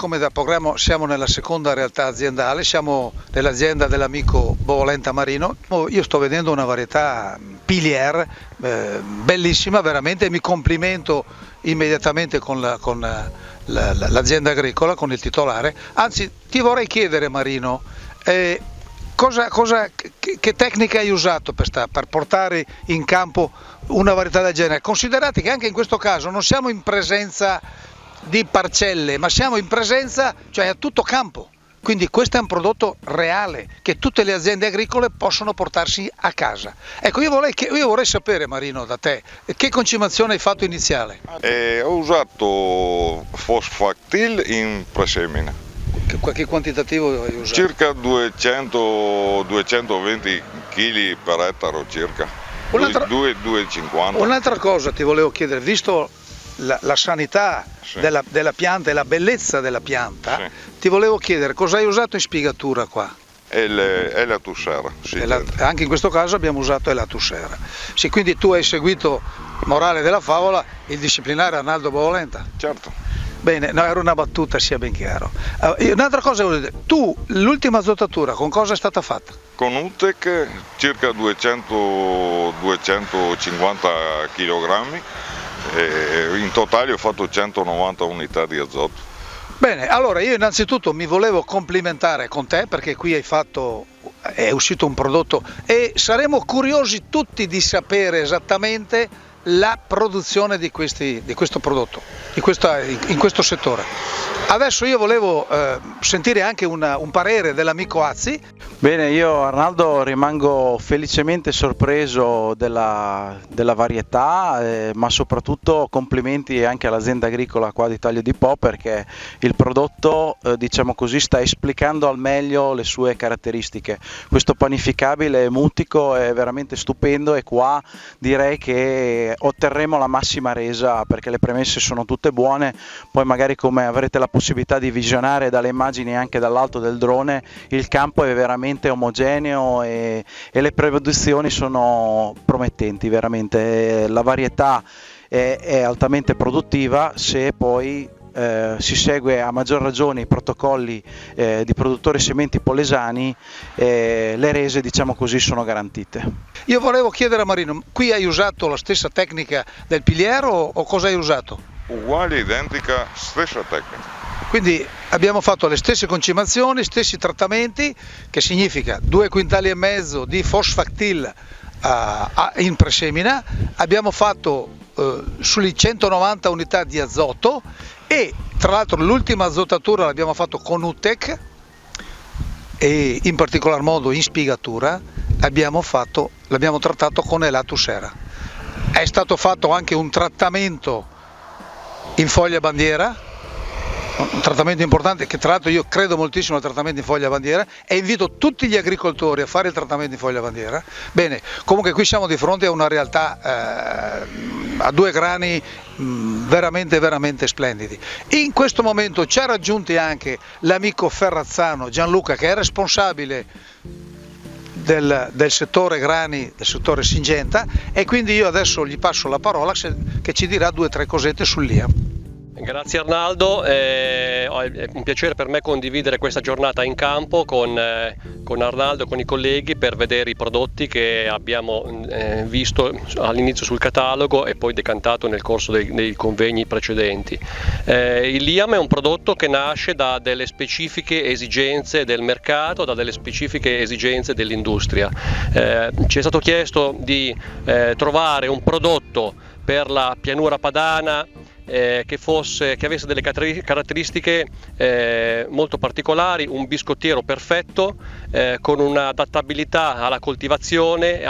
Come da programma siamo nella seconda realtà aziendale, siamo nell'azienda dell'amico Bovolenta Marino. Io sto vedendo una varietà Pilier bellissima veramente e mi complimento immediatamente con l'azienda agricola, con il titolare. Anzi, ti vorrei chiedere Marino, che tecnica hai usato per portare in campo una varietà del genere? Considerate che anche in questo caso non siamo in presenza di parcelle, ma siamo in presenza, cioè a tutto campo. Quindi questo è un prodotto reale che tutte le aziende agricole possono portarsi a casa. Ecco, io vorrei sapere Marino da te, che concimazione hai fatto iniziale? Ho usato Fosfactil in presemina. Che quantitativo hai usato? Circa 220 kg per ettaro circa, 2,50. Un'altra cosa ti volevo chiedere, visto la sanità della pianta e la bellezza della pianta, ti volevo chiedere cosa hai usato in spiegatura qua? È la Tussera. Sì, anche in questo caso abbiamo usato la Tussera. Sì, quindi tu hai seguito, morale della favola, il disciplinare Arnaldo Bovolenta? Certo. Bene, no, era una battuta, sia ben chiaro. Un'altra cosa volevo dire, tu l'ultima azotatura con cosa è stata fatta? Con Utec circa 250 kg. In totale ho fatto 190 unità di azoto. Bene, allora io innanzitutto mi volevo complimentare con te perché qui è uscito un prodotto e saremo curiosi tutti di sapere esattamente la produzione di questo prodotto, in questo settore. Adesso io volevo sentire anche un parere dell'amico Azzi. Bene, io Arnaldo rimango felicemente sorpreso della varietà, ma soprattutto complimenti anche all'azienda agricola qua di Taglio di Po perché il prodotto, diciamo così, sta esplicando al meglio le sue caratteristiche. Questo panificabile mutico è veramente stupendo e qua direi che otterremo la massima resa perché le premesse sono tutte buone, poi magari come avrete la possibilità di visionare dalle immagini anche dall'alto del drone, il campo è veramente omogeneo e le produzioni sono promettenti, veramente la varietà è altamente produttiva se poi si segue a maggior ragione i protocolli di produttori sementi polesani, le rese diciamo così sono garantite. Io volevo chiedere a Marino, qui hai usato la stessa tecnica del Pilier o cosa hai usato? Uguale, identica, stessa tecnica. Quindi abbiamo fatto le stesse concimazioni, stessi trattamenti, che significa 2,5 quintali di Fosfactil in presemina, abbiamo fatto sulle 190 unità di azoto e tra l'altro l'ultima azotatura l'abbiamo fatto con Utec e in particolar modo in spiegatura l'abbiamo trattato con la Tussera. È stato fatto anche un trattamento in foglia bandiera, un trattamento importante che tra l'altro io credo moltissimo al trattamento in foglia bandiera e invito tutti gli agricoltori a fare il trattamento in foglia bandiera. Bene, comunque qui siamo di fronte a una realtà a due grani veramente splendidi. In questo momento ci ha raggiunti anche l'amico Ferrazzano Gianluca che è responsabile del settore grani, del settore Syngenta e quindi io adesso gli passo la parola che ci dirà 2 o 3 cosette sul LIAM. Grazie Arnaldo, è un piacere per me condividere questa giornata in campo con Arnaldo e con i colleghi per vedere i prodotti che abbiamo visto all'inizio sul catalogo e poi decantato nel corso dei convegni precedenti. Il LIAM è un prodotto che nasce da delle specifiche esigenze del mercato, da delle specifiche esigenze dell'industria. Ci è stato chiesto di trovare un prodotto per la pianura padana che avesse delle caratteristiche molto particolari, un biscottiero perfetto con un'adattabilità alla coltivazione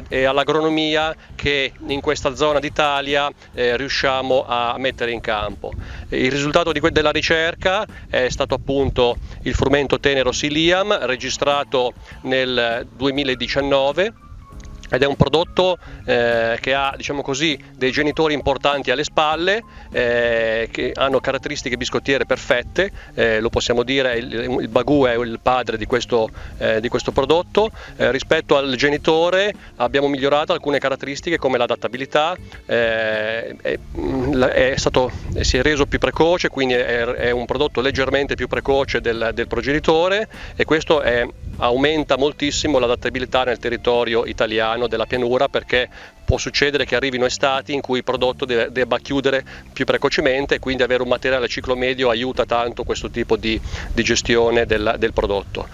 e all'agronomia che in questa zona d'Italia riusciamo a mettere in campo. Il risultato della ricerca è stato appunto il frumento tenero Liam registrato nel 2019 ed è un prodotto che ha, diciamo così, dei genitori importanti alle spalle, che hanno caratteristiche biscottiere perfette, lo possiamo dire, il Bagù è il padre di questo prodotto. Rispetto al genitore abbiamo migliorato alcune caratteristiche come l'adattabilità, si è reso più precoce, quindi è un prodotto leggermente più precoce del progenitore, e questo aumenta moltissimo l'adattabilità nel territorio italiano della pianura, perché può succedere che arrivino estati in cui il prodotto debba chiudere più precocemente, e quindi avere un materiale a ciclo medio aiuta tanto questo tipo di gestione del prodotto.